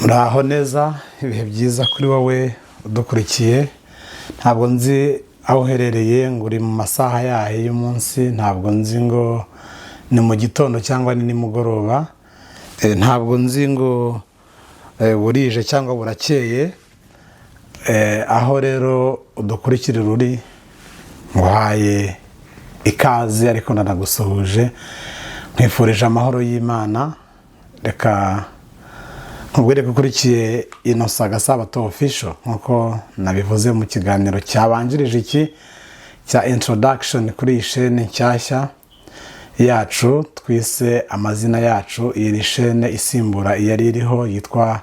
Muraho neza, ibihe byiza kuri wowe udukurikiye. Ntabwo nzi aho uherereye ngo uri mu masaha yahe y'umunsi, ntabwo nzi ngo ni mu gitondo cyangwa ni nimugoroba, ntabwo nzi ngo burije cyangwa burakeye. Aho rero udukurikirira uri nguhaye ikaze, ariko ndanagusuhuje nkwifurije amahoro y'Imana. Reka nkubwire ko ukurikiye Innocent Gasabato Official nkuko nabivuze mu kiganiro cyabanjirije iki cya introduction kuri iyi shene nshyashya yacu twise amazina yacu. Iyi shene isimbura iyari iriho yitwa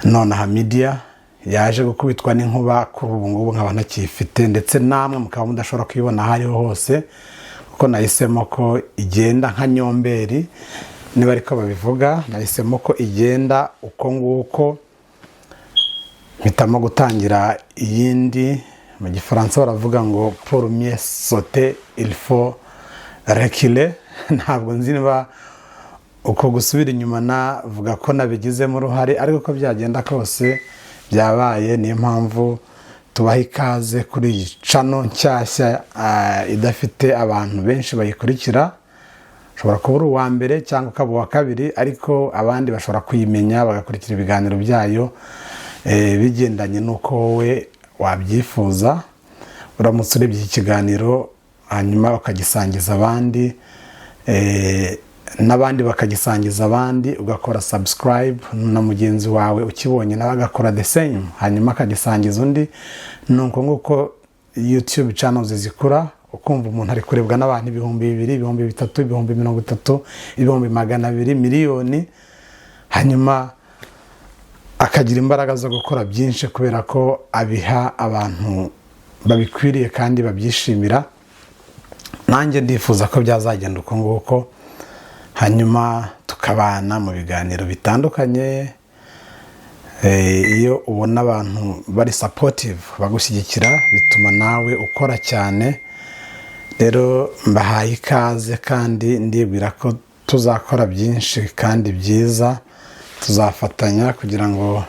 Nonaha Media, yaje gukubitwa n'inkuba kuri ubu ngubu nkaba ntakifite, ndetse namwe mukaba mudashobora kuyibona aho ariho hose kuko nahisemo ko igenda nka nyomberi. Niba ariko babivuga, nahisemo ko igenda uko nguko, mpitamo gutangira iyindi. Mu gifaransa baravuga ngo pour mieux sauter il faut reculer. Ntabwo nzi niba uko gusubira inyuma navuga ko nabigizemo uruhare, ariko ko byagenda kose byabaye. Niyo mpamvu tubaha ikaze kuri iyi channel nshyashya idafite abantu benshi bayikurikira. Ushobora kuba uri uwa mbere cyangwa ukaba uwa kabiri, ariko abandi bashobora kuyimenya bagakurikira ibiganiro byayo bigendanye n'uko wowe wabyifuza. Uramutse urebye iki kiganiro hanyuma ukagisangiza abandi, n'abandi bakagisangiza abandi, ugakora subscribe, na mugenzi wawe ukibonye nawe agakora the same, hanyuma akagisangiza undi. Nuko nguko YouTube channels zikura, ukumva umuntu ari kurebwa n'abantu 2,000, 3,000, 30,000, 200,000, miliyoni, hanyuma akagira imbaraga zo gukora byinshi kubera ko abiha abantu babikwiriye kandi babyishimira. Nanjye ndifuza ko byazagenda uko nguko, hanyuma tukabana mu biganiro bitandukanye. Iyo ubona abantu bari supportive bagushyigikira, bituma nawe ukora cyane. Rero mbahaye ikaze kandi ndibwira ko tuzakora byinshi kandi byiza. Tuzafatanya kugira ngo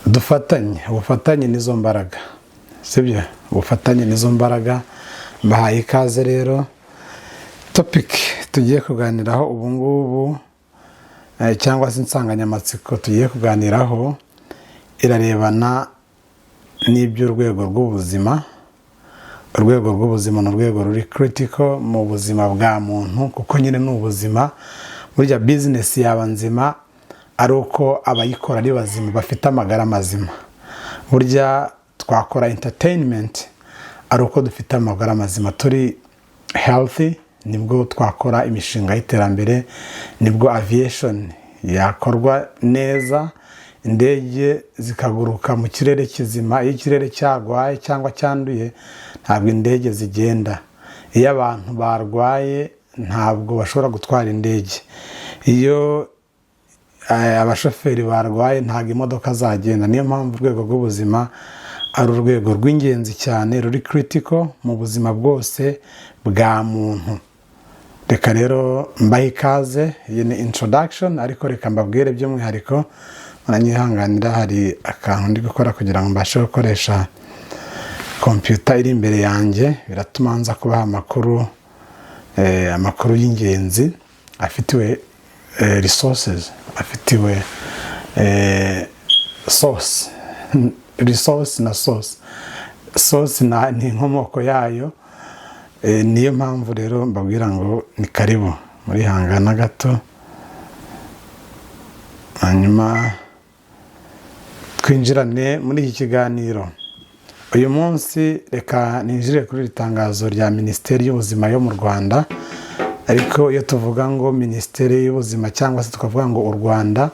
dufatanye. Ubufatanye nizo mbaraga, sibyo? Ubufatanye nizo mbaraga. Mbahaye ikaze rero. Topic tugiye kuganiraho ubu ngubu, cyangwa se insanganyamatsiko tugiye kuganiraho, irarebana n'iby'urwego rw'ubuzima. Urwego rw'ubuzima ni urwego ruri critical mu buzima bwa muntu, kuko nyine ni ubuzima. Burya business yaba nzima ari uko abayikora ari bazima, bafite amagara mazima. Burya twakora entertainment ari uko dufite amagara mazima, turi healthy, nibwo twakora imishinga y'iterambere, nibwo aviation yakorwa neza, indege zikaguruka mu kirere kizima. Iyo ikirere cyagwaye cyangwa cyanduye ntabwo indege zigenda. Iyo abantu barwaye ntabwo bashobora gutwara indege. Iyo abashoferi barwaye ntabwo imodoka zagenda. Niyo mpamvu urwego rw'ubuzima ari urwego rw'ingenzi cyane, ruri critical mu buzima bwose bwa muntu. Reka rero mbahe ikaze. Iyi ni introduction, ariko reka mbabwire by'umwihariko, muranyihanganira, hari akantu ndi gukora kugira ngo mbashe gukoresha computer iri imbere yanjye. Biratuma nza kubaha amakuru y'ingenzi afitiwe resources, afitiwe source. Resource na source. Source ni inkomoko yayo. Niyo mpamvu rero mbabwira ngo ni karibu, muri hangana gato, hanyuma twinjirane muri iki kiganiro. Uyu munsi reka ninjire kuri iri tangazo rya Minisiteri y'Ubuzima yo mu Rwanda. Ariko iyo tuvuga ngo Minisiteri y'Ubuzima cyangwa se tukavuga ngo u Rwanda,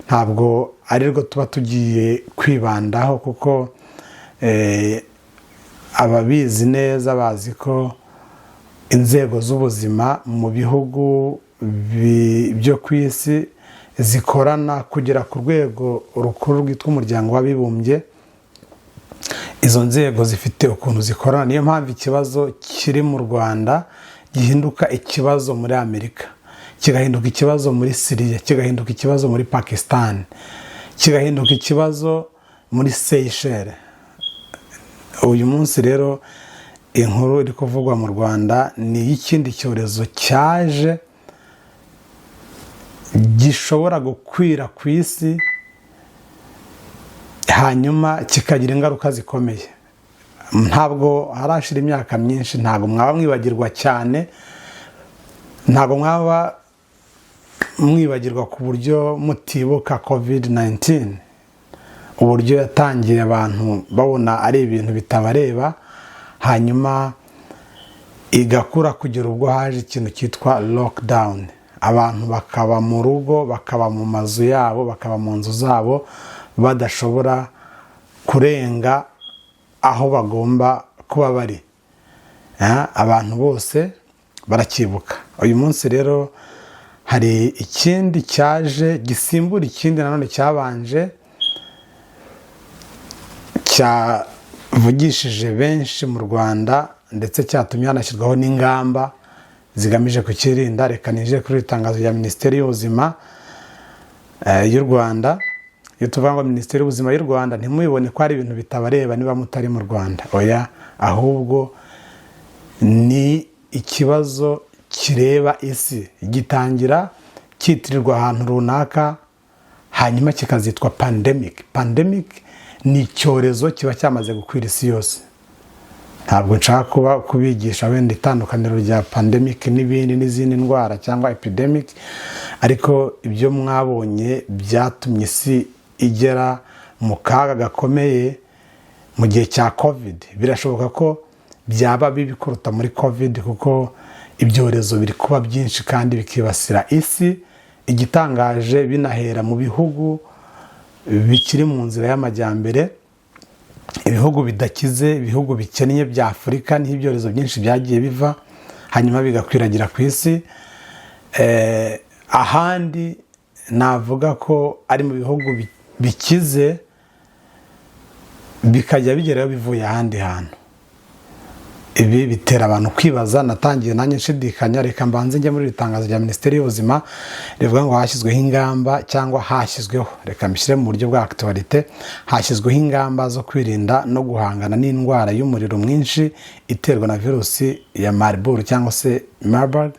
ntabwo ari rwo tuba tugiye kwibandaho, kuko ababizi neza bazi ko inzego z'ubuzima mu bihugu byo ku isi zikorana kugera ku rwego rukuru rwitwa Umuryango w'Abibumbye. Izo nzego zifite ukuntu zikorana. Niyo mpamvu ikibazo kiri mu Rwanda gihinduka ikibazo muri Amerika, kigahinduka ikibazo muri Syria, kigahinduka ikibazo muri Pakistan, kigahinduka ikibazo muri Seychelles. Uyu munsi rero inkuru iri kuvugwa mu Rwanda ni ikindi cyorezo cyaje gishobora gukwira ku isi hanyuma kikagira ingaruka zikomeye. Ntabwo harashira imyaka myinshi, ntabwo mwaba mwibagirwa cyane, ntabwo mwaba mwibagirwa ku buryo mutibuka COVID-19, uburyo yatangiye abantu babona ari ibintu bitabareba, hanyuma igakura kugera ubwo haje ikintu cyitwa lockdown. Abantu bakaba mu rugo, bakaba mu mazu yabo, bakaba mu nzu zabo, badashobora kurenga aho bagomba kuba bari. Abantu bose barakibuka. Uyu munsi rero hari ikindi cyaje gisimbura ikindi nanone cyabanje, cyavugishije benshi mu Rwanda ndetse cyatumye hanashyirwaho n'ingamba zigamije kukirinda. Reka nije kuri itangazo rya Minisiteri y'Ubuzima y'u Rwanda. Iyo tuvuga ngo Minisiteri y'Ubuzima y'u Rwanda, ntimubibone ko ari ibintu bitabareba niba mutari mu Rwanda, oya, ahubwo ni ikibazo kireba isi, gitangira cyitirirwa ahantu runaka hanyuma kikazitwa pandemic. Pandemic ni icyorezo kiba cyamaze gukwira isi yose. Ntabwo nshaka kubigisha wenda itandukaniro rya pandemic n'ibindi n'izindi ndwara cyangwa epidemic, ariko ibyo mwabonye byatumye isi igera mu kaga gakomeye mu gihe cya COVID. Birashoboka ko byaba bibi kuruta muri COVID, kuko ibyorezo biri kuba byinshi kandi bikibasira isi. Igitangaje binahera mu bihugu bikiri mu nzira y'amajyambere, ibihugu bidakize, ibihugu bikennye bya Afurika, niho ibyorezo byinshi byagiye biva hanyuma bigakwiragira ku isi. Ahandi navuga ko ari mu bihugu bikize, bikajya bigerayo bivuye ahandi hantu. Ibi bitera abantu kwibaza. Natangiye nanjye nshidikanya, reka mbanze njye muri itangazo rya Minisiteri y'Ubuzima rivuga ngo hashyizweho ingamba, cyangwa hashyizweho, reka mbishyire mu buryo bwa actualité, hashyizweho ingamba zo kwirinda no guhangana n'indwara y'umuriro mwinshi iterwa na virusi ya Marburg cyangwa se Marburg.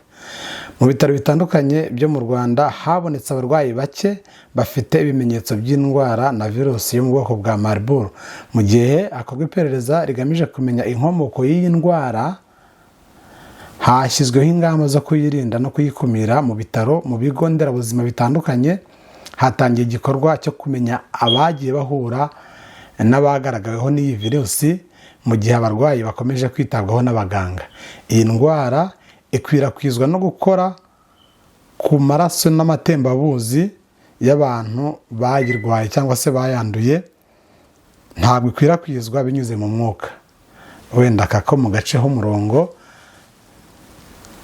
Mu bitaro bitandukanye byo mu Rwanda habonetse abarwayi bake bafite ibimenyetso by'indwara na virusi yo mu bwoko bwa Marburg. Mu gihe hakorwa iperereza rigamije kumenya inkomoko y'iyi ndwara, hashyizweho ingamba zo kuyirinda no kuyikumira mu bitaro, mu bigo nderabuzima bitandukanye. Hatangiye igikorwa cyo kumenya abagiye bahura n'abagaragaweho n'iyi virusi, mu gihe abarwayi bakomeje kwitabwaho n'abaganga. Iyi ndwara ikwirakwizwa no gukora ku maraso n'amatembabuzi y'abantu bayirwaye cyangwa se bayanduye. Ntabwo ikwirakwizwa binyuze mu mwuka, wenda kako mu gace h'umurongo.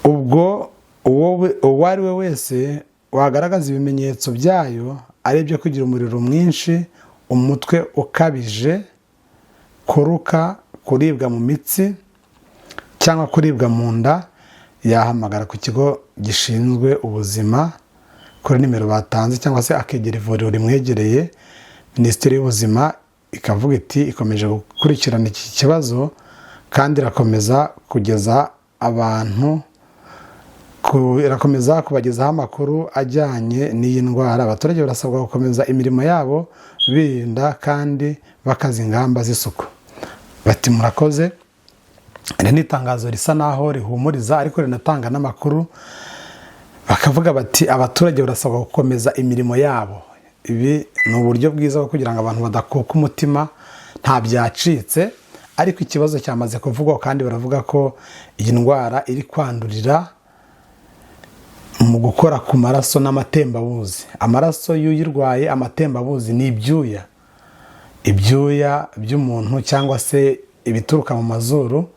Ubwo uwo ari we wese wagaragaza ibimenyetso byayo, ari byo kugira umuriro mwinshi, umutwe ukabije, kuruka, kuribwa mu mitsi cyangwa kuribwa mu nda, yahamagara ku kigo gishinzwe ubuzima kuri nimero batanze, cyangwa se akegera ivuriro rimwegereye. Minisiteri y'Ubuzima ikavuga iti ikomeje gukurikirana iki kibazo kandi irakomeza kubagezaho amakuru ajyanye n'iyi ndwara. Abaturage barasabwa gukomeza imirimo yabo birinda kandi bakaza ingamba z'isuku. Bati murakoze. Iri ni itangazo risa naho rihumuriza, ariko rinatanga n'amakuru. Bakavuga bati abaturage barasabwa gukomeza imirimo yabo. Ibi ni uburyo bwiza bwo kugira ngo abantu badakuka umutima, nta byacitse. Ariko ikibazo cyamaze kuvugwa, kandi baravuga ko iyi ndwara iri kwandurira mu gukora ku maraso n'amatembabuzi. Amaraso y'uyirwaye, amatembabuzi ni ibyuya by'umuntu cyangwa se ibituruka mu mazuru,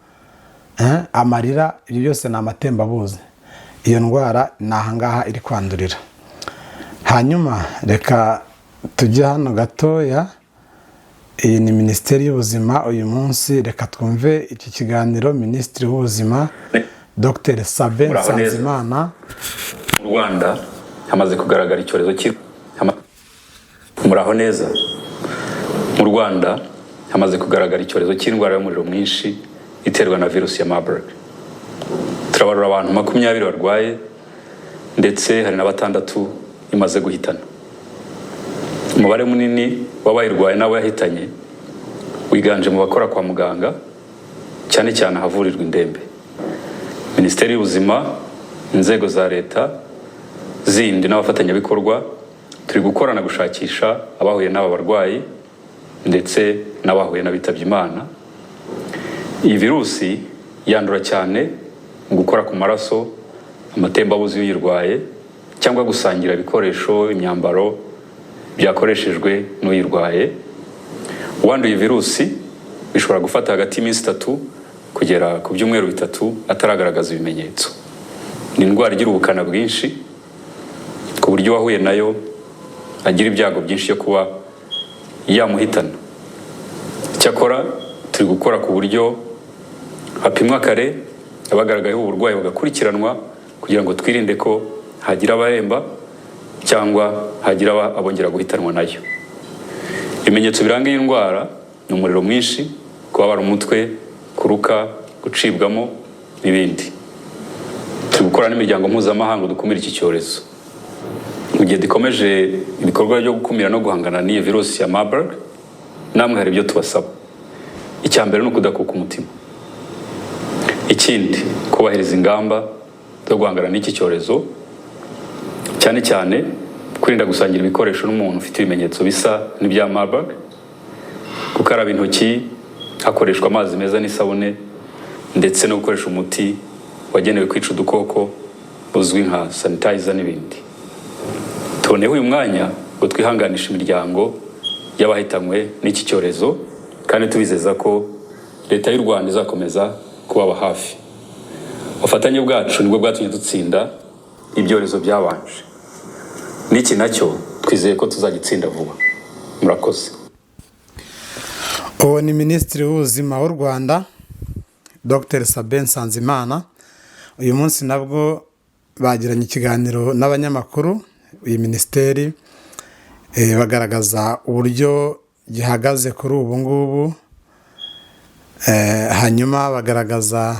amarira, ibyo byose ni amatembabuzi. Iyo ndwara ni ahangaha iri kwandurira. Hanyuma reka tujye hano gatoya. Iyi ni Minisiteri y'Ubuzima uyu munsi. Reka twumve iki kiganiro Minisitiri w'Ubuzima Dr. Sabin Nsanzimana Mu Rwanda hamaze kugaragara icyorezo muraho neza. Mu Rwanda hamaze kugaragara icyorezo cy'indwara y'umuriro mwinshi iterwa na virusi ya Marburg. Turabarura abantu 20 barwaye ndetse hari na 6 imaze guhitana. Umubare munini w'abayirwaye nabo yahitanye wiganje mu bakora kwa muganga, cyane cyane havurirwa indembe. Minisiteri y'Ubuzima, inzego za leta zindi n'abafatanyabikorwa turi gukorana gushakisha abahuye n'aba barwayi ndetse n'abahuye n'abitabye Imana. Iyi virusi yandura cyane mu gukora ku maraso, amatembabuzi y'uyirwaye cyangwa gusangira ibikoresho, imyambaro byakoreshejwe n'uyirwaye. Uwanduye virusi bishobora gufata hagati y'iminsi 3 kugera ku byumweru 3 ataragaragaza ibimenyetso. Ni indwara igira ubukana bwinshi ku buryo wahuye nayo agira ibyago byinshi yo kuba yamuhitana. Cyakora turi gukora ku buryo hapimwa kare abagaragayeho uburwayi bagakurikiranwa kugira ngo twirinde ko hagira abaremba cyangwa hagira abongera guhitanwa nayo. Ibimenyetso biranga iyi ndwara ni umuriro mwinshi, kubabara umutwe, kuruka, gucibwamo n'ibindi. Turi gukora n'imiryango mpuzamahanga dukumira iki cyorezo. Mu gihe dukomeje ibikorwa byo gukumira no guhangana n'iyi virusi ya Marburg, namwe hari ibyo tubasaba. Icya mbere ni ukudakuka umutima. Ikindi, kubahiriza ingamba zo guhangana n'iki cyorezo, cyane cyane kwirinda gusangira ibikoresho n'umuntu ufite ibimenyetso bisa n'ibya Marburg, gukaraba intoki hakoreshwa amazi meza n'isabune, ndetse no gukoresha umuti wagenewe kwica udukoko uzwi nka sanitizer n'ibindi. Tuboneyeho uyu mwanya ngo twihanganisha imiryango y'abahitanywe n'iki cyorezo, kandi tubizeza ko leta y'u Rwanda izakomeza kubaba hafi. Ubufatanye bwacu nibwo bwatumye dutsinda ibyorezo byabanje. N'iki nacyo twizeye ko tuzagitsinda vuba. Murakoze. Uwo ni Minisitiri w'Ubuzima w'u Rwanda Dr. Sabin Nsanzimana. Uyu munsi nabwo bagiranye ikiganiro n'abanyamakuru. Iyi minisiteri bagaragaza uburyo gihagaze kuri ubu ngubu, hanyuma bagaragaza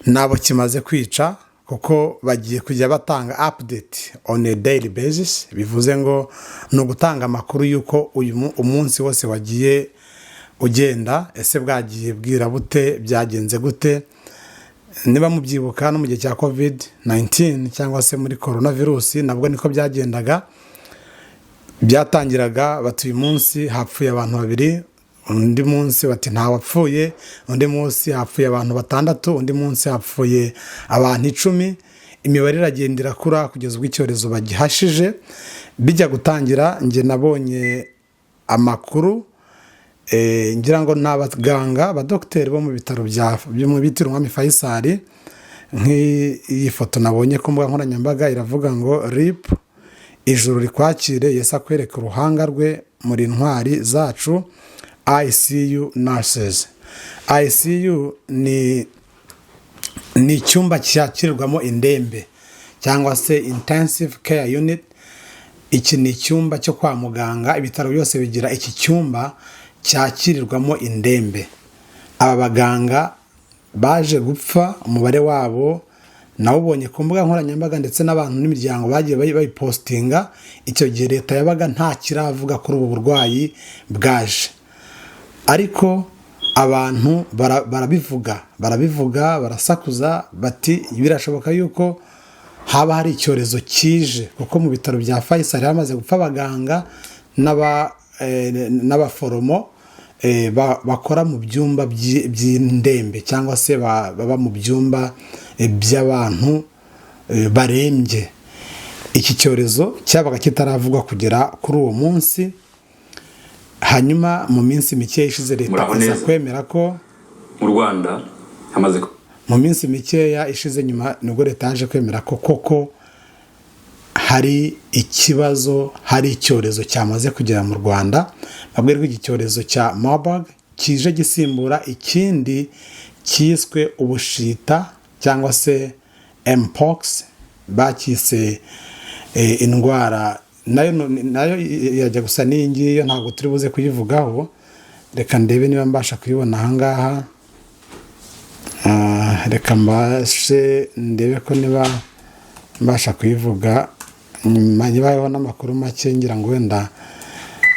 nabo kimaze kwica, kuko bagiye kujya batanga update on a daily basis. Bivuze ngo ni ugutanga amakuru y'uko umunsi wose wagiye ugenda, ese bwagiye bwira bute, byagenze gute. Niba mubyibuka no mu gihe cya COVID-19 cyangwa se muri coronavirus, nabwo niko byagendaga. Byatangiraga bati uyu munsi hapfuye abantu 2, undi munsi bati nta wapfuye, undi munsi hapfuye abantu 6, undi munsi hapfuye abantu 10. Imibare iragendera kura kugeza ubwo icyorezo bagihashije. Bijya gutangira nge nabonye amakuru ngira ngo n'abaganga abadokiteri bo mu bitaro byo mu bitiro Umwami Faisal. Nk'iyi foto nabonye ku mbuga nkoranyambaga iravuga ngo RIP, ijuru rikwakire, Yesu akwereka uruhanga rwe muri ntwari zacu, ICU nurses. ICU ni icyumba cyakirirwamo indembe cyangwa se intensive care unit. Iki ni icyumba cyo kwa muganga, ibitaro byose bigira iki cyumba cyakirirwamo indembe. Aba baganga baje gupfa, umubare wabo nawubonye ku mbuga nkoranyambaga ndetse n'abantu n'imiryango bagiye bayipostinga. Icyo gihe leta yabaga nta kiravuga kuri ubu burwayi bwaje, ariko abantu barabivuga barasakuza bati birashoboka yuko haba hari icyorezo kije, kuko mu bitaro bya Faisal hamaze gupfa abaganga n'abaforomo bakora mu byumba by'indembe cyangwa se baba mu byumba by'abantu barembye. Iki cyorezo cyabaga kitaravugwa kugera kuri uwo munsi. Hanyuma mu minsi mike ishize leta iza kwemera ko mu Rwanda hamaze mu minsi mikeya ishize nyuma nubwo leta yaje kwemera ko koko hari ikibazo, hari icyorezo cyamaze kugera mu Rwanda. Babwirwa iki cyorezo cya Marburg kije gisimbura ikindi cyiswe ubushita cyangwa se Mpox bakise indwara nayo yajya gusa n'iyi ngiyi, ntabwo turi buze kuyivugaho. Reka ndebe niba mbasha kuyibona ahangaha. Reka mbashe ndebe ko niba mbasha kuyivuga, nyuma nibayeho n'amakuru make ngira ngo wenda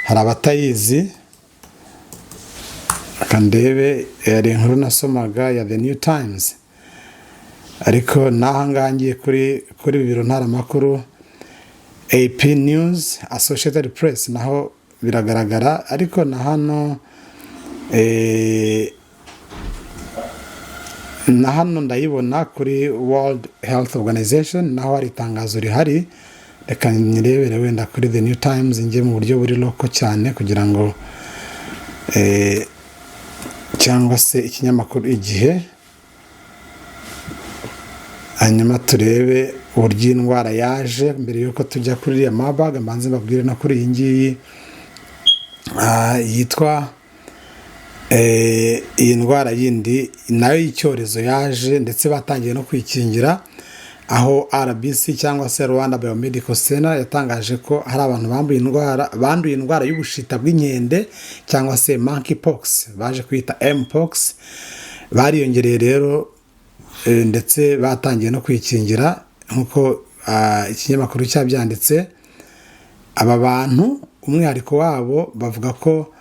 hari abatayizi. Reka ndebe, yari inkuru nasomaga ya The New Times, ariko n'ahangaha ngiye kuri biro ntaramakuru AP News, Associated Press, naho biragaragara. Ariko na hano ndayibona kuri World Health Organization, naho hari itangazo rihari. Reka nirebere wenda kuri The New Times, njye mu buryo buri loko cyane kugira ngo cyangwa se ikinyamakuru Igihe, hanyuma turebe uburyo indwara yaje. Mbere yuko tujya kuri iriya Marburg, mbanze mbabwire no kuri iyi ngiyi yitwa iyi ndwara yindi nayo y'icyorezo yaje, ndetse batangiye no kwikingira, aho RBC cyangwa se Rwanda Biomedical Center yatangaje ko hari abantu banduye indwara y'ubushita bw'inkende cyangwa se monkeypox, baje kwita mpox. Bariyongereye rero, ndetse batangiye no kwikingira nk'uko ikinyamakuru cyabyanditse. Aba bantu umwihariko wabo bavuga ko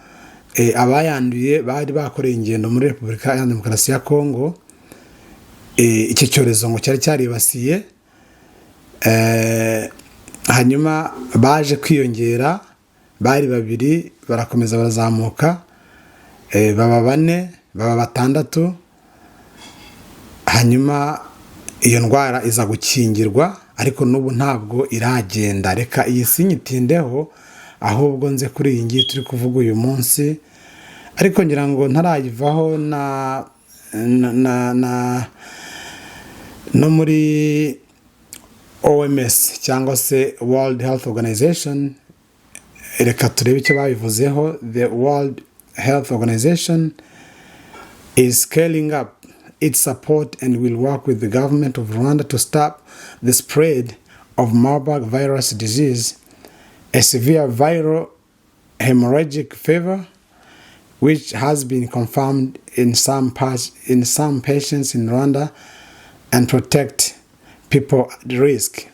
abayanduye bari bakoreye ingendo muri Repubulika ya Demokarasi ya Kongo. Iki cyorezo ngo cyari cyaribasiye, hanyuma baje kwiyongera, bari 2 barakomeza barazamuka, baba 4, baba 6, hanyuma iyo ndwara iza gukingirwa, ariko n'ubu ntabwo iragenda. Reka iyi sinyitindeho, ahubwo nze kuri iyi ngiyi turi kuvuga uyu munsi. Ariko ngira ngo ntarayivaho no muri OMS cyangwa se World Health Organization. Reka turebe icyo babivuzeho. The World Health Organization is scaling up its support and will work with the government of Rwanda to stop the spread of Marburg virus disease, a severe viral hemorrhagic fever which has been confirmed in some patients in Rwanda, and protect people at risk.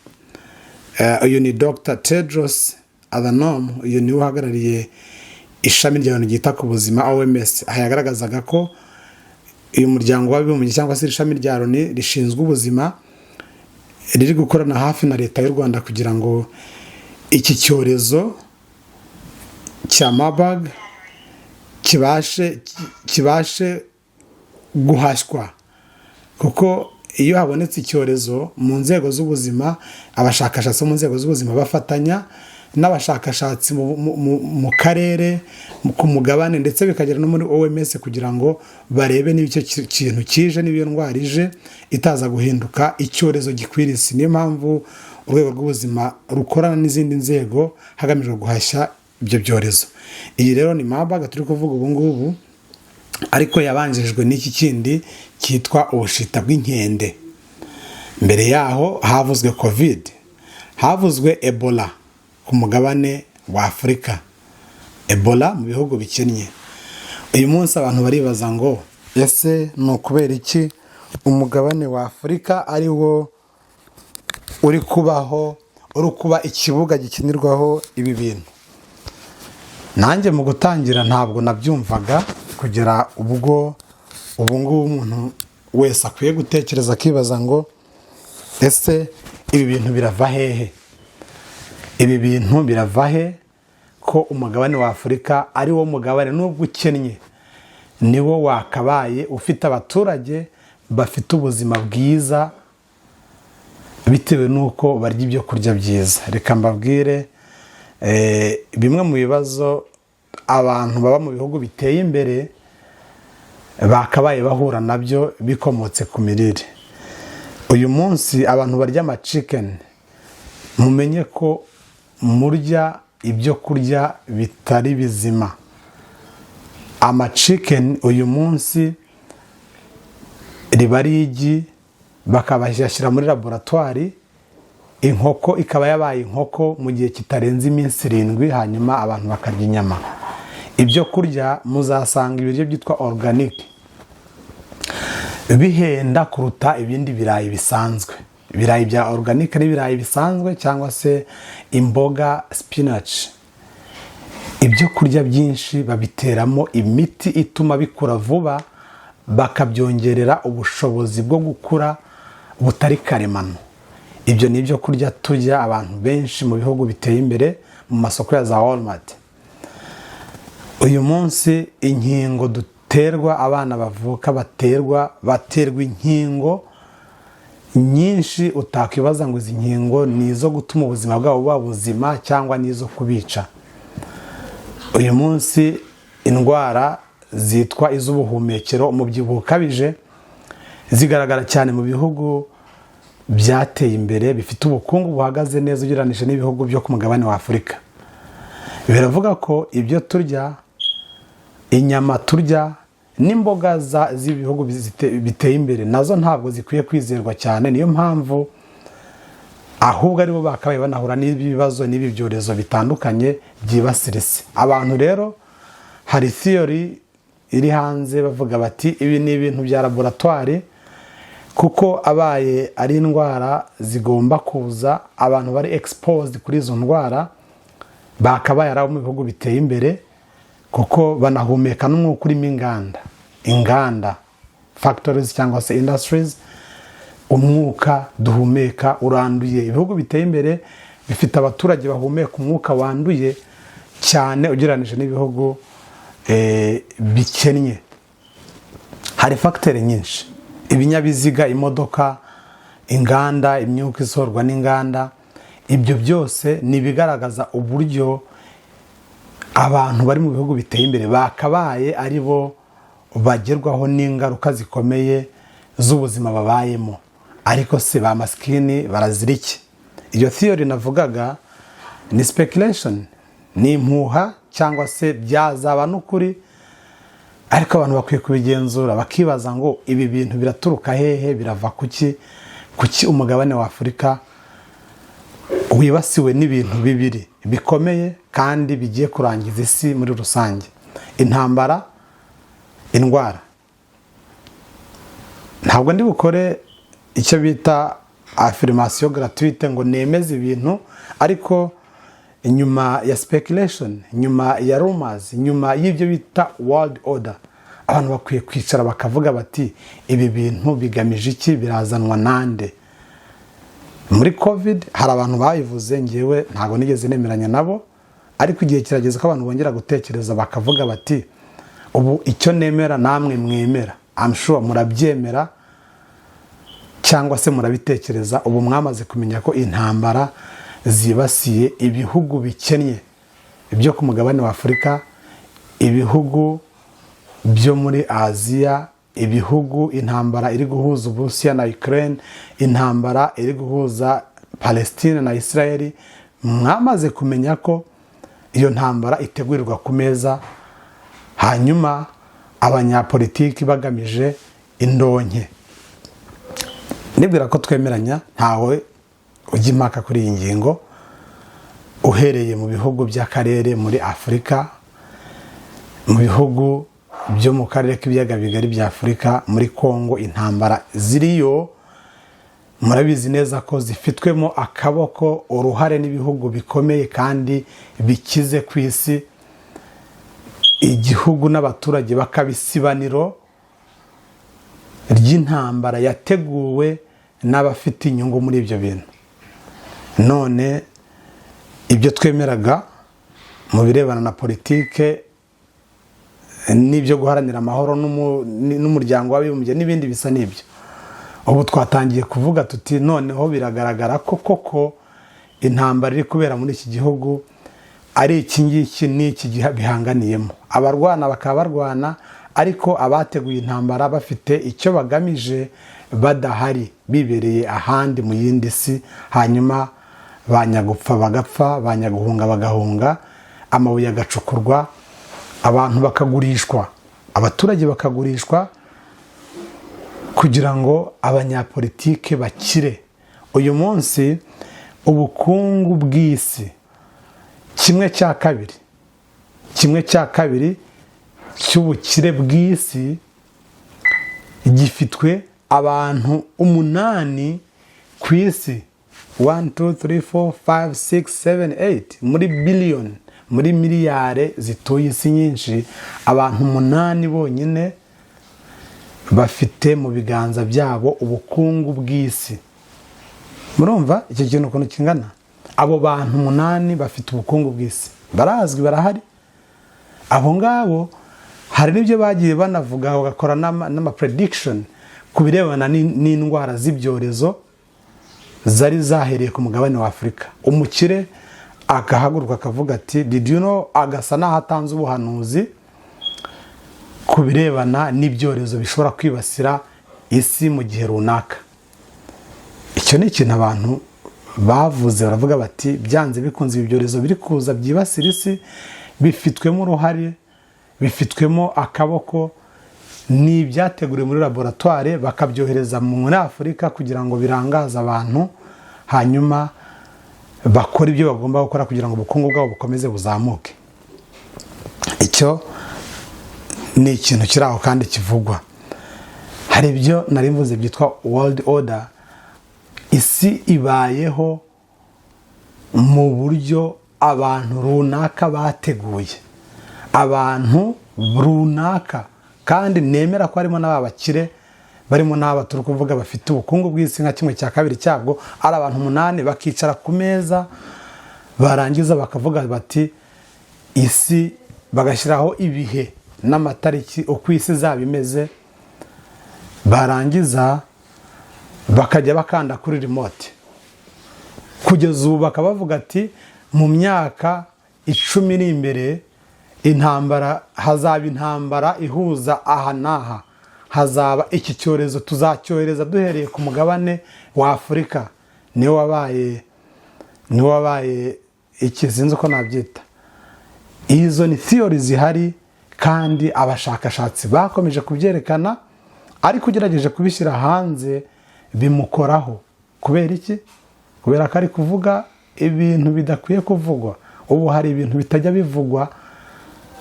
Uyu ni Dr. Tedros Adhanom, uyu ni uhagarariye ishami ry'abantu ryita ku buzima OMS. Hayagaragazaga ko uyu muryango w'abibumbye cyangwa se ishami rya Loni rishinzwe ubuzima riri gukorana hafi na leta y'u Rwanda kugira ngo iki cyorezo cya Marburg kibashe guhashywa. Kuko iyo habonetse icyorezo mu nzego z'ubuzima, abashakashatsi mu nzego z'ubuzima bafatanya n'abashakashatsi mu karere, ku mugabane, ndetse bikagera no muri OMS kugira ngo barebe niba icyo kintu kije, niba iyo ndwara ije itaza guhinduka icyorezo gikwiriye. Niyo mpamvu urwego rw'ubuzima rukorana n'izindi nzego hagamijwe guhashya ibyo byorezo. Iyi rero ni Marburg turi kuvuga ubu ngubu, ariko yabanjirijwe n'iki kindi cyitwa ubushita bw'inkende. Mbere yaho havuzwe COVID, havuzwe Ebola ku mugabane wa Afurika, Ebola mu bihugu bikennye. Uyu munsi abantu baribaza ngo ese ni ukubera iki umugabane wa Afurika ari wo uri kuba ikibuga gikinirwaho ibi bintu? Nanjye mu gutangira ntabwo nabyumvaga, kugera ubwo ubu ngubu umuntu wese akwiye gutekereza akibaza ngo ese ibi bintu birava hehe? Ibi bintu birava he ko umugabane wa Afurika ari wo mugabane n'ubwo ukennye ni wo wakabaye ufite abaturage bafite ubuzima bwiza bitewe n'uko barya ibyo kurya byiza? Reka mbabwire bimwe mu bibazo abantu baba mu bihugu biteye imbere bakabaye bahura nabyo bikomotse ku mirire. Uyu munsi abantu barya chicken, mumenye ko murya ibyo kurya bitari bizima. Chicken uyu munsi riba ari igi, bakabashyira muri laboratoire inkoko ikaba yabaye inkoko mu gihe kitarenze iminsi 7, hanyuma abantu bakarya inyama. Ibyo kurya muzasanga ibiryo byitwa organic bihenda kuruta ibindi birayi bisanzwe. Ibirayi bya organic ari ibirayi bisanzwe cyangwa se imboga spinach. Ibyo kurya byinshi babiteramo imiti ituma bikura vuba, bakabyongerera ubushobozi bwo gukura butari karemano. Ibyo ni ibyo kurya turya abantu benshi mu bihugu biteye imbere mu masoko ya za Walmart. Uyu munsi inkingo duterwa, abana bavuka baterwa inkingo nyinshi utakwibaza ngo izi nkingo ni izo gutuma ubuzima bwabo buba buzima cyangwa ni izo kubica. Uyu munsi indwara zitwa iz'ubuhumekero, umubyibuho ukabije, zigaragara cyane mu bihugu byateye imbere bifite ubukungu buhagaze neza ugereranije n'ibihugu byo ku mugabane wa Afurika. Biravuga ko ibyo turya, inyama turya n'imboga z'ibihugu biteye imbere nazo ntabwo zikwiye kwizerwa cyane. Niyo mpamvu ahubwo aribo bakabaye banahura n'ibibazo n'ibi byorezo bitandukanye byibasira isi. Abantu rero hari theory iri hanze bavuga bati ibi ni ibintu bya laboratoire, kuko abaye ari indwara zigomba kuza, abantu bari exposed kuri izo ndwara bakabaye ari mu bihugu biteye imbere, kuko banahumeka n'umwuka urimo inganda factories cyangwa se industries. Umwuka duhumeka uranduye. Ibihugu biteye imbere bifite abaturage bahumeka umwuka wanduye cyane ugereranije n'ibihugu bikennye. Hari factors nyinshi: ibinyabiziga, imodoka, inganda, imyuka isorwa n'inganda. Ibyo byose ni bigaragaza uburyo abantu bari mu bihugu biteye imbere bakabaye ari bo bagerwaho n'ingaruka zikomeye z'ubuzima babayemo. Ariko se ba maskini baraziriki? Iyo theory navugaga ni speculation, ni impuha cyangwa se byazaba n'ukuri, ariko abantu bakwiye kubigenzura bakibaza ngo ibi bintu biraturuka hehe, birava kuki umugabane wa Afurika wibasiwe n'ibintu bibiri bikomeye kandi bigiye kurangiza isi muri rusange: intambara, indwara. Ntabwo ndi bukore icyo bita affirmation gratuite ngo nemeze ibintu, ariko nyuma ya speculation, nyuma ya rumors, nyuma y'ibyo bita world order, abantu bakwiye kwicara bakavuga bati ibi bintu bigamije iki, birazanwa nande? Muri covid hari abantu bayivuze, ngewe ntabwo nigeze nemeranya nabo, ariko igihe kirageze ko abantu bongera gutekereza bakavuga bati ubu icyo nemera namwe mwemera, I'm sure murabyemera cyangwa se murabitekereza. Ubu mwamaze kumenya ko intambara zibasiye ibihugu bikennye byo ku mugabane wa Afurika, ibihugu byo muri Aziya, ibihugu intambara iri guhuza Uburusiya na Ukraine, intambara iri guhuza Palestine na Israel. Mwamaze kumenya ko iyo ntambara itegurirwa ku meza, hanyuma abanyapolitiki bagamije indonke. Nibwira ko twemeranya, ntawe ujya impaka kuri iyi ngingo. Uhereye mu bihugu by'akarere muri Afurika, mu bihugu byo mu karere k'ibiyaga bigari bya Afurika, muri Kongo, intambara ziriyo murabizi neza ko zifitwemo akaboko, uruhare n'ibihugu bikomeye kandi bikize ku isi. Igihugu n'abaturage bakabisibaniro ry'intambara yateguwe n'abafite inyungu muri ibyo bintu. None ibyo twemeraga mu birebana na politike n'ibyo guharanira amahoro n'umuryango w'abibumbye n'ibindi bisa n'ibyo, ubu twatangiye kuvuga tuti noneho biragaragara ko koko intambara iri kubera muri iki gihugu ari iki ngiki n'iki bihanganiyemo. Abarwana bakaba barwana, ariko abateguye intambara bafite icyo bagamije badahari, bibereye ahandi mu yindi si, hanyuma banyagupfa bagapfa, banyaguhunga bagahunga, amabuye agacukurwa, abantu bakagurishwa, abaturage bakagurishwa kugira ngo abanyapolitike bakire. Uyu munsi ubukungu bw'isi kimwe cya kabiri cy'ubukire bw'isi gifitwe abantu 8 ku isi, 1 2 3 4 5 6 7 8 muri biliyoni, muri miliyari zituye isi nyinshi, abantu 8 bonyine bafite mu biganza byabo ubukungu bw'isi. Murumva icyo kintu ukuntu kingana? Abo bantu 8 bafite ubukungu bw'isi, barazwi, barahari. Abo ngabo hari n'ibyo bagiye banavuga, bagakora n'ama prediction ku birebana n'indwara z'ibyorezo zari zahereye ku mugabane wa Afurika. Umukire akahaguruka akavuga ati did you know, agasa n'aho atanze ubuhanuzi ku birebana n'ibyorezo bishobora kwibasira isi mu gihe runaka. Icyo ni ikintu abantu bavuze, baravuga bati byanze bikunze ibi byorezo biri kuza byibasira isi bifitwemo uruhare, bifitwemo akaboko, ni ibyateguriwe muri laboratoire bakabyohereza muri Afurika kugira ngo birangaze abantu, hanyuma bakora ibyo bagomba gukora kugira ngo ubukungu bwabo bukomeze buzamuke. Icyo ni ikintu kiri aho kandi kivugwa. Hari ibyo nari mvuze byitwa world order. Isi ibayeho mu buryo abantu runaka bateguye, abantu runaka, kandi nemera ko harimo n'abakire barimo n'aba turi kuvuga bafite ubukungu bw'isi nka 1/2 cyabwo, ari abantu 8 bakicara ku meza, barangiza bakavuga bati isi, bagashyiraho ibihe n'amatariki uko isi zaba imeze, barangiza bakajya bakanda kuri remote. Kugeza ubu bakaba bavuga ati mu myaka 10 iri imbere hazaba intambara ihuza aha n'aha, hazaba iki cyorezo, tuzacyohereza duhereye ku mugabane wa Afurika. Niwe wabaye iki, sinzi uko nabyita. Izo ni theory zihari kandi abashakashatsi bakomeje kubyerekana, ariko ugerageje kubishyira hanze bimukoraho. Kubera iki? Kubera ko ari kuvuga ibintu bidakwiye kuvugwa. Ubu hari ibintu bitajya bivugwa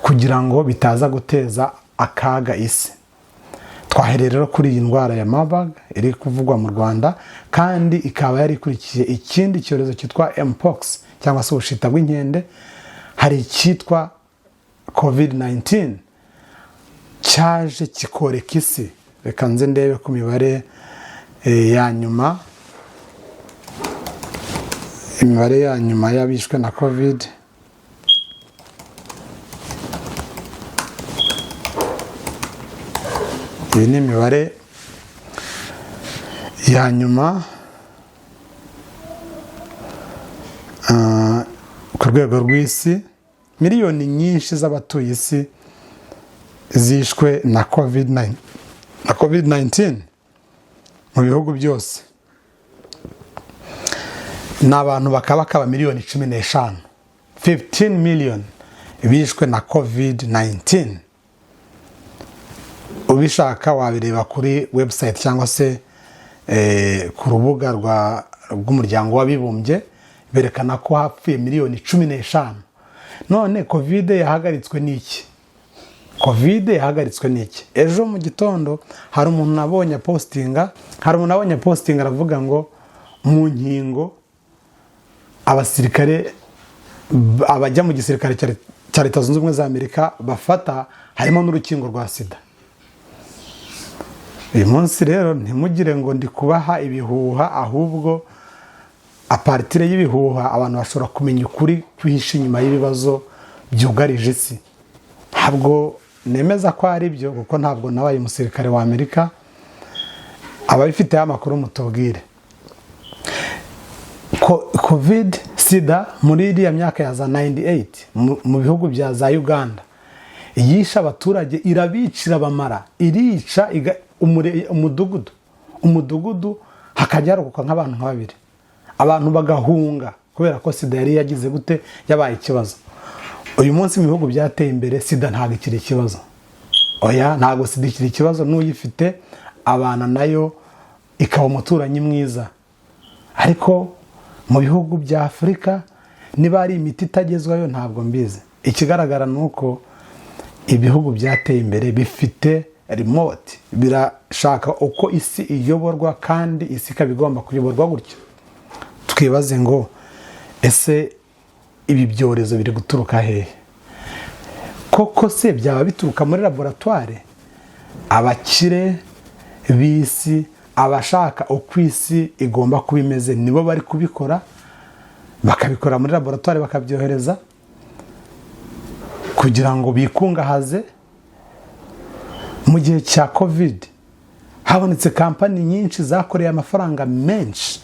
kugira ngo bitaza guteza akaga isi. Twahereye rero kuri iyi ndwara ya Marburg iri kuvugwa mu Rwanda, kandi ikaba yari ikurikiye ikindi cyorezo cyitwa Mpox cyangwa se ubushita bw'inkende. Hari icyitwa COVID-19 cyaje kikoreka isi. Reka nze ndebe ku mibare ya nyuma, imibare ya nyuma y'abishwe na COVID. Iyi ni imibare ya nyuma ku rwego rw'isi. Miliyoni nyinshi z'abatuye isi zishwe na COVID-19 mu bihugu byose. N'abantu bakaba miliyoni 15, 15 million bishwe na COVID-19. Ubishaka wabireba kuri website cyangwa se ku rubuga rw'umuryango w'abibumbye, berekana ko hapfuye miliyoni 15. None COVID yahagaritswe n'iki? COVID yahagaritswe n'iki? Ejo mu gitondo hari umuntu nabonye postinga, aravuga ngo mu nkingo abasirikare, abajya mu gisirikare cya Leta Zunze Ubumwe za Amerika bafata, harimo n'urukingo rwa sida. Uyu munsi rero ntimugire ngo ndi kubaha ibihuha, ahubwo aparitire y'ibihuha abantu bashobora kumenya ukuri kwihishe inyuma y'ibibazo byugarije isi. Ntabwo nemeza ko ari byo, kuko ntabwo nabaye umusirikare wa Amerika. Ababifite amakuru mutubwire. COVID sida muri iriya myaka ya za 98 mu bihugu bya za Uganda yisha abaturage, irabicira bamara, irica umudugudu hakajya harokoka nk'abantu 2. Abantu bagahunga kubera ko sida yari yagize gute, yabaye ikibazo. Uyu munsi mu bihugu byateye imbere sida ntabwo ikiri ikibazo. Oya, ntabwo sida ikiri ikibazo, n'uyifite abana nayo ikaba umuturanyi mwiza. Ariko mu bihugu bya Afurika niba ari imiti itagezwayo ntabwo mbizi. Ikigaragara ni uko ibihugu byateye imbere bifite remote, birashaka uko isi iyoborwa kandi isi ikaba igomba kuyoborwa gutyo. Twibaze ngo ese ibi byorezo biri guturuka hehe? Koko se byaba bituruka muri laboratoire? Abakire b'isi, abashaka uko isi igomba kuba imeze, nibo bari kubikora, bakabikora muri laboratoire bakabyohereza kugira ngo bikungahaze. Mu gihe cya covid habonetse kampani nyinshi zakoreye amafaranga menshi,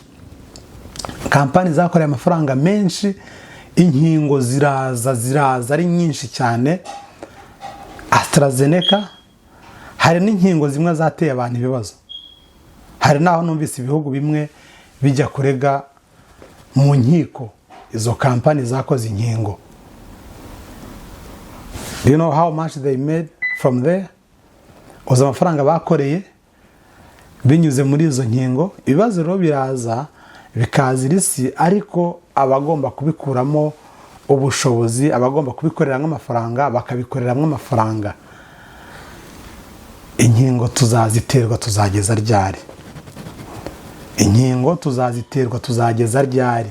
inkingo ziraza ari nyinshi cyane. AstraZeneca, hari n'inkingo zimwe zateye abantu ibibazo. Hari naho numvise ibihugu bimwe bijya kurega mu nkiko izo kampani zakoze inkingo. Do you know how much they made from there? Uzi amafaranga bakoreye binyuze muri izo nkingo. Ibibazo rero biraza bikazira isi, ariko abagomba kubikuramo ubushobozi, abagomba kubikorera nk'amafaranga bakabikorera nk'amafaranga. Inkingo tuzaziterwa tuzageza ryari? Inkingo tuzaziterwa tuzageza ryari?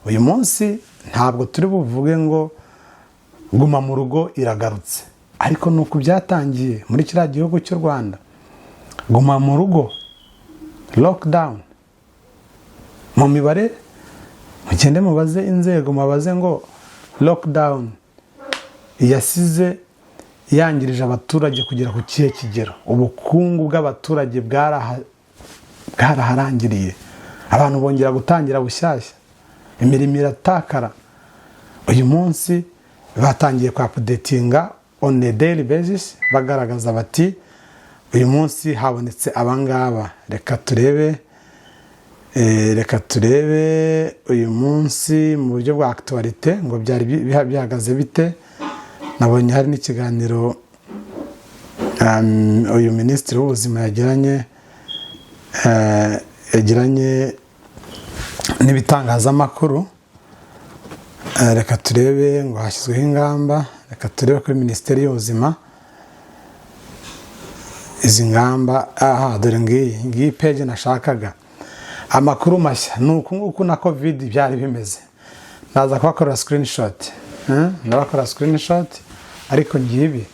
Uyu munsi ntabwo turi buvuge ngo guma mu rugo iragarutse, ariko nuko byatangiye muri kiriya gihugu cy'u Rwanda. Guma mu rugo, lockdown. Mu mibare mugende mubaze inzego, mubaze ngo lockdown yasize yangirije abaturage kugera ku kihe kigero. Ubukungu bw'abaturage bwaraharangiriye, abantu bongera gutangira bushyashya, imirimo iratakara. Uyu munsi batangiye ku updatinga on a daily basis, bagaragaza bati uyu munsi habonetse abangaba. Reka turebe uyu munsi mu buryo bwa actualité ngo byari bihagaze bite. Nabonye hari n'ikiganiro uyu minisitiri w'ubuzima yagiranye n'ibitangazamakuru. Reka turebe ngo hashyizweho ingamba. Reka turebe kuri minisiteri y'ubuzima izi ngamba. Dore ngiyi page nashakaga. Amakuru mashya nuko nguko na covid byari bimeze. Naza kubakora screenshot. Nabakora screenshot, ariko ngibi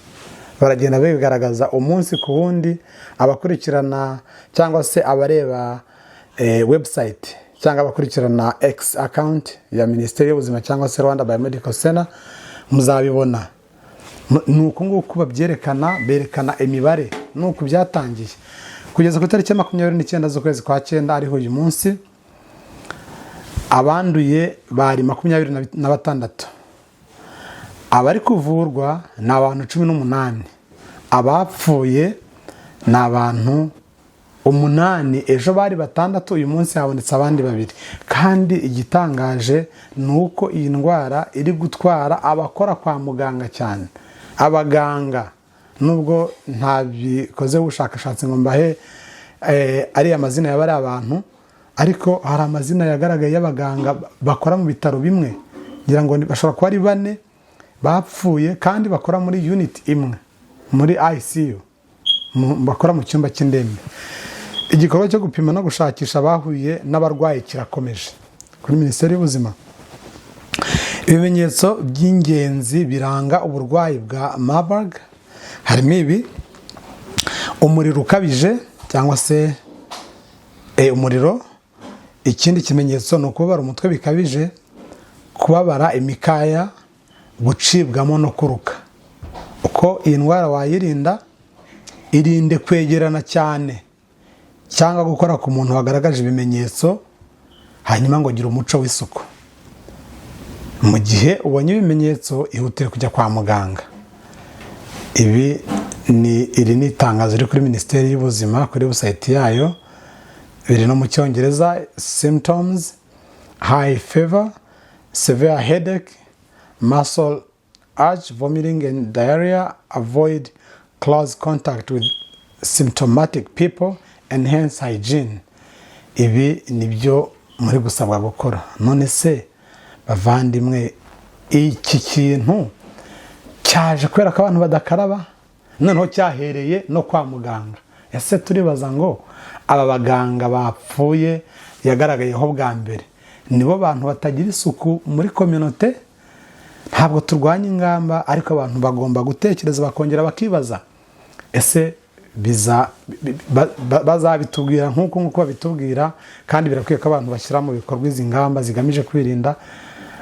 baragenda bigaragaza umunsi ku wundi. Abakurikirana cyangwa se abareba website cyangwa abakurikirana X account ya Minisiteri y'Ubuzima cyangwa se Rwanda Biomedical Center muzabibona. Nuko nguko babyerekana, berekana imibare nuko byatangiye kugeza ku itariki 29 z'ukwezi kwa 9 ariho uyu munsi. Abanduye bari 26, abari kuvurwa ni abantu 18, abapfuye ni abantu 8. Ejo bari 6, uyu munsi habonetse abandi 2. Kandi igitangaje nuko iyi ndwara iri gutwara abakora kwa muganga cyane. Abaganga nubwo ntabikoze ubushakashatsi ngo mbahe ari amazina y'abari abantu, ariko hari amazina yagaragaye y'abaganga bakora mu bitaro bimwe, ngira ngo bashobora kuba ari 4 bapfuye kandi bakora muri unit imwe muri ICU, bakora mu cyumba cy'indembe. Igikorwa cyo gupima no gushakisha abahuye n'abarwayi kirakomeje kuri Minisiteri y'Ubuzima. Ibimenyetso by'ingenzi biranga uburwayi bwa Marburg harimo ibi: umuriro ukabije cyangwa se umuriro. Ikindi kimenyetso ni ukubabara umutwe bikabije, kubabara imikaya, gucibwamo no kuruka. Uko iyi ndwara wayirinda: irinde kwegerana cyane cyangwa gukora ku muntu wagaragaje ibimenyetso, hanyuma ngo gira umuco w'isuku. Mu gihe ubonye ibimenyetso ihutire kujya kwa muganga. Iri ni itangazo riri kuri Minisiteri y'Ubuzima kuri website yayo. Biri no mu Cyongereza: symptoms: high fever, severe headache, muscle ache, vomiting and diarrhea. Avoid close contact with symptomatic people, enhance hygiene. Ibi nibyo muri gusabwa gukora. None se bavandimwe, iki kintu cyaje kubera ko abantu badakaraba, noneho cyahereye no kwa muganga. Ese turibaza ngo aba baganga bapfuye yagaragayeho bwa mbere nibo bantu batagira isuku muri community? Ntabwo turwanya ingamba, ariko abantu bagomba gutekereza bakongera bakibaza, ese bazabitubwira nk'uko babitubwira, kandi birakwiye ko abantu bashyira mu bikorwa izi ngamba zigamije kwirinda.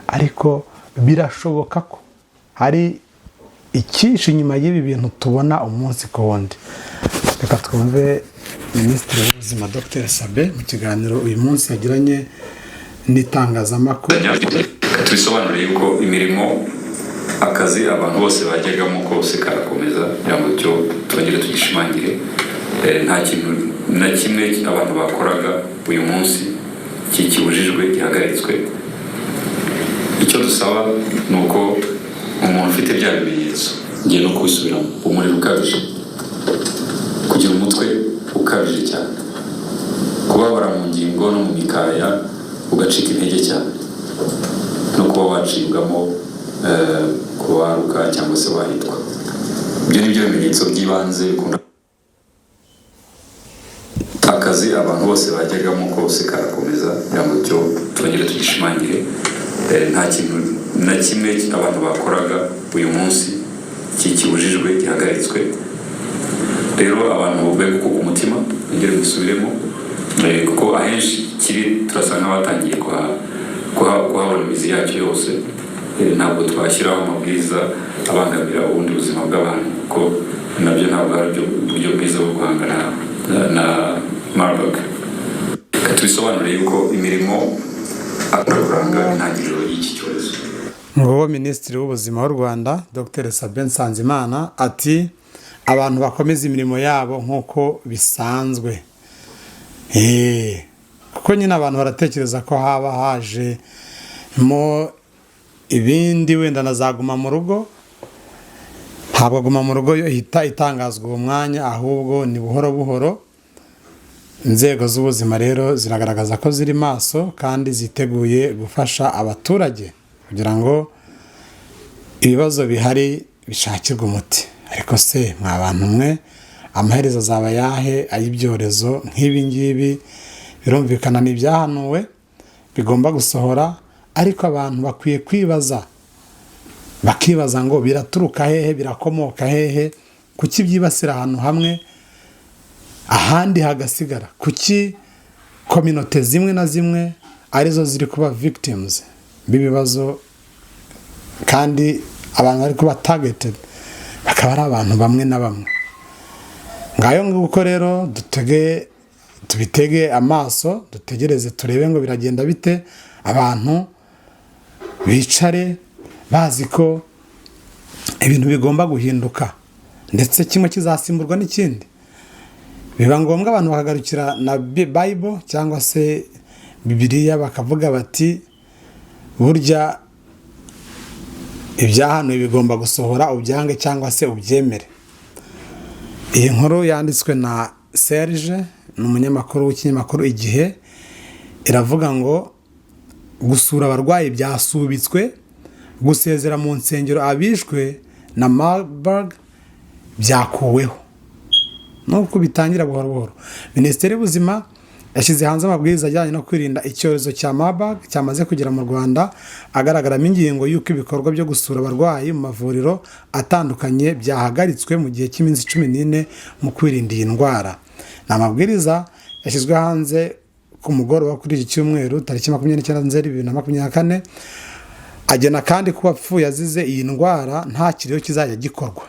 Ariko birashoboka ko hari icyishe inyuma y'ibi bintu tubona umunsi ku wundi. Reka twumve Minisitiri w'Ubuzima Dr Sabin mu kiganiro uyu munsi yagiranye n'itangazamakuru. Tubisobanure yuko imirimo, akazi abantu bose bajyagamo kose karakomeza, kugira ngo cyo twongere tugishimangire. Nta kintu na kimwe abantu bakoraga uyu munsi kibujijwe, gihagaritswe. Icyo dusaba ni uko umuntu ufite bya bimenyetso, ngiye no kubisubiramo, umuriro ukabije, kugira umutwe ukabije cyane, kubabara mu ngingo no mu mikaya ugacika intege cyane, no kuba wacibwamo, kubaruka cyangwa se wahitwa. Ibyo ni byo bimenyetso by'ibanze bikunda. Akazi abantu bose bajyagamo kose karakomeza, kugira ngo cyo twongere tugishimangire. Nta kintu na kimwe abantu bakoraga uyu munsi kibujijwe, gihagaritswe. Rero abantu be kuko umutima ngere musubiremo, kuko ahenshi kiri turasa nk'abatangiye kuhabona imizi yacyo yose. Ntabwo twashyiraho amabwiriza abangamira ubundi buzima bw'abantu, kuko nabyo ntabwo ari uburyo bwiza bwo guhangana na Marburg. Tubisobanure yuko imirimo akuranga intangiriro y'iki cyorezo. Ngo Minisitiri w'Ubuzima w'u Rwanda Dr Sabin Nsanzimana ati abantu bakomeza imirimo yabo nk'uko bisanzwe. Kuko nyine abantu baratekereza ko haba haje mo ibindi, wenda nazaguma mu rugo. Ntabwo guma mu rugo yo ihita itangazwa uwo mwanya, ahubwo ni buhoro buhoro. Inzego z'ubuzima rero ziragaragaza ko ziri maso kandi ziteguye gufasha abaturage kugira ngo ibibazo bihari bishakirwe umuti. Ariko se mwa bantu mwe, amaherezo azaba yahe ay'ibyorezo nk'ibi ngibi? Birumvikana n'ibyahanuwe bigomba gusohora, ariko abantu bakwiye kwibaza, bakibaza ngo biraturuka hehe, birakomoka hehe? Kuki byibasira ahantu hamwe ahandi hagasigara? Kuki community zimwe na zimwe arizo ziri kuba victims b'ibibazo, kandi abantu bari kuba targeted bakaba ari abantu bamwe na bamwe? Ngayo nguko rero tubitege amaso, dutegereze turebe ngo biragenda bite. Abantu bicare bazi ko ibintu bigomba guhinduka, ndetse kimwe kizasimburwa n'ikindi. Biba ngombwa abantu bakagarukira na Bible cyangwa se Bibiliya, bakavuga bati burya ibyahanuwe bigomba gusohora, ubyange cyangwa se ubyemere. Iyi nkuru yanditswe na Serge, ni umunyamakuru w'ikinyamakuru Igihe. Iravuga ngo gusura abarwayi byasubitswe, gusezera mu nsengero abishwe na Marburg byakuweho. Nuko bitangira buhoro buhoro. Minisiteri y'Ubuzima yashyize hanze amabwiriza ajyanye no kwirinda icyorezo cya Marburg cyamaze kugera mu Rwanda, agaragaramo ingingo y'uko ibikorwa byo gusura abarwayi mu mavuriro atandukanye byahagaritswe mu gihe cy'iminsi 14 mu kwirinda iyi ndwara. Ni amabwiriza yashyizwe hanze ku mugoroba kuri iki cyumweru tariki 29 Nzeri 2024. Agena kandi ko wapfuye azize iyi ndwara nta kiriyo kizajya gikorwa.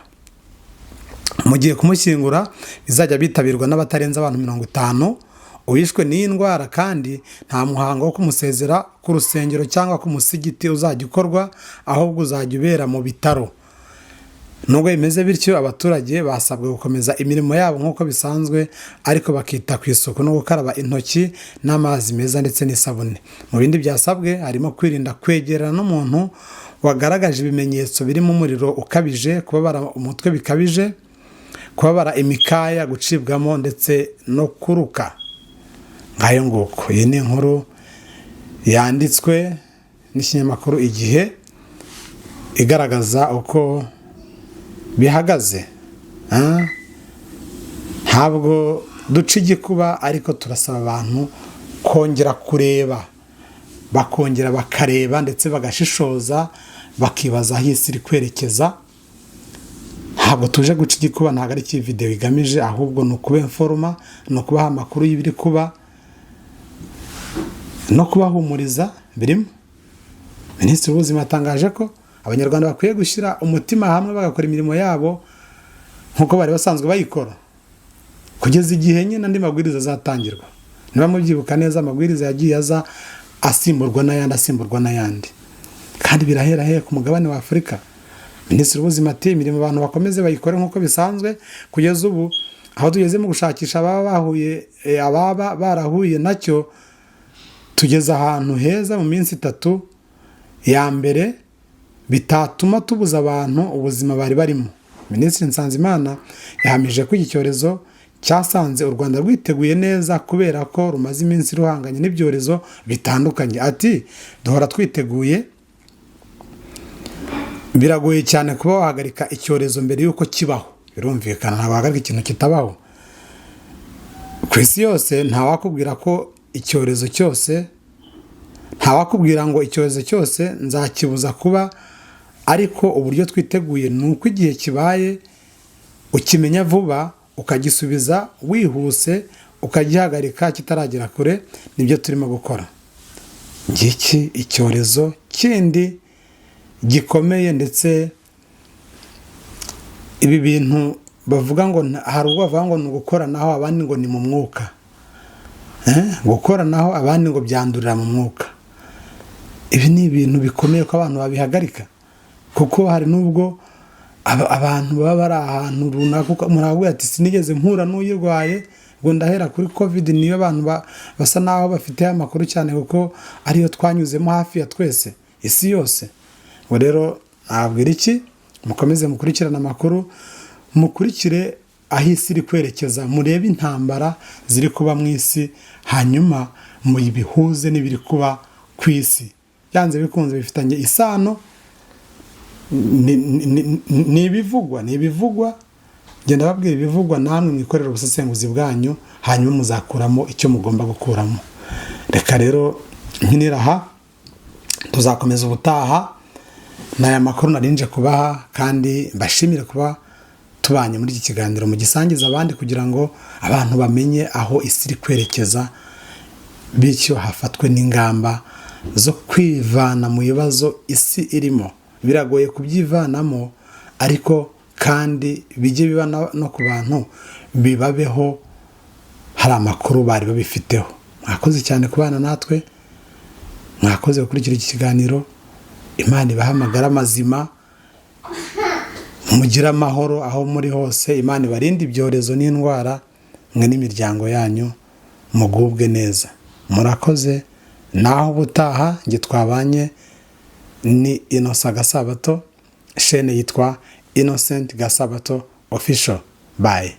Mu gihe kumushyingura bizajya bitabirwa n'abatarenze abantu 50. Uwishwe n'iyi ndwara kandi nta muhango wo kumusezera ku rusengero cyangwa ku musigiti uzajya ukorwa, ahubwo uzajya ubera mu bitaro. Nubwo bimeze bityo, abaturage basabwe gukomeza imirimo yabo nk'uko bisanzwe, ariko bakita ku isuku no gukaraba intoki n'amazi meza ndetse n'isabune. Mu bindi byasabwe harimo kwirinda kwegerana n'umuntu wagaragaje ibimenyetso birimo umuriro ukabije, kubabara umutwe bikabije, kubabara imikaya, gucibwamo ndetse no kuruka. Ngayo nguko, iyi ni inkuru yanditswe n'ikinyamakuru Igihe igaragaza uko bihagaze. Ntabwo duca igikuba, ariko turasaba abantu kongera kureba, bakongera bakareba ndetse bagashishoza, bakibaza aho isi iri kwerekeza. Ntabwo tuje guca igikuba, ntabwo ari iki video igamije, ahubwo ni ukuba informa, ni ukubaha amakuru y'ibiri kuba no kubahumuriza birimo. Minisitiri w'Ubuzima yatangaje ko Abanyarwanda bakwiye gushyira umutima hamwe bagakora imirimo yabo nk'uko bari basanzwe bayikora kugeza igihe nyine andi mabwiriza azatangirwa. Niba mubyibuka neza, amabwiriza yagiye aza asimburwa n'ayandi, kandi birahera ku mugabane wa Afurika. Minisitiri w'Ubuzima ati imirimo abantu bakomeze bayikore nk'uko bisanzwe. Kugeza ubu aho tugeze mu gushakisha ababa barahuye nacyo, tugeze ahantu heza mu minsi 3 ya mbere bitatuma tubuza abantu ubuzima bari barimo. Minisitiri Nsanzimana yahamije ko iki cyorezo cyasanze u Rwanda rwiteguye neza kubera ko rumaze iminsi ruhanganye n'ibyorezo bitandukanye. Ati duhora twiteguye, biragoye cyane kuba wahagarika icyorezo mbere y'uko kibaho. Birumvikana nta wahagarika ikintu kitabaho ku isi yose. Ntawakubwira ko icyorezo cyose, ntawakubwira ngo icyorezo cyose nzakibuza kuba, ariko uburyo twiteguye ni uko igihe kibaye ukimenya vuba, ukagisubiza wihuse, ukagihagarika kitaragera kure. Nibyo turimo gukora. Ngiki icyorezo kindi gikomeye, ndetse ibi bintu bavuga ngo hari ubwo bavuga ngo ni ugukoranaho, abandi ngo ni mu mwuka. Gukoranaho abandi ngo byandurira mu mwuka. Ibi ni ibintu bikomeye ko abantu babihagarika, kuko hari n'ubwo abantu baba bari ahantu runaka, muravuga ati sinigeze mpura n'uyirwaye, ngo ndahera kuri covid. Niyo abantu basa naho bafite amakuru cyane, kuko ariyo twanyuzemo hafi ya twese, isi yose. Ngo rero nabwira iki, mukomeze mukurikirana amakuru, mukurikire aho isi iri kwerekeza, murebe intambara ziri kuba mu isi, hanyuma mubihuze n'ibiri kuba ku isi. Byanze bikunze bifitanye isano, ni ibivugwa. Genda babwira ibivugwa, namwe mwikorera ubusesenguzi bwanyu, hanyuma muzakuramo icyo mugomba gukuramo. Reka rero nkiniraha, tuzakomeza ubutaha. N'aya makuru narinje kubaha, kandi mbashimire kuba tubanye muri iki kiganiro, mugisangiza abandi kugira ngo abantu bamenye aho isi iri kwerekeza, bityo hafatwe n'ingamba zo kwivana mu bibazo isi irimo. Biragoye kubyivanamo, ariko kandi bijye biba no ku bantu bibabeho hari amakuru bari babifiteho. Mwakoze cyane kubana natwe, mwakoze gukurikira iki kiganiro. Imana ibahamagara amazima, mugire amahoro aho muri hose. Imana ibarinde ibyorezo n'indwara, mwe n'imiryango yanyu mugubwe neza. Murakoze. Naho ubutaha, nge twabanye ni Innocent Gasabato, chaîne yitwa Innocent Gasabato Official. Bye.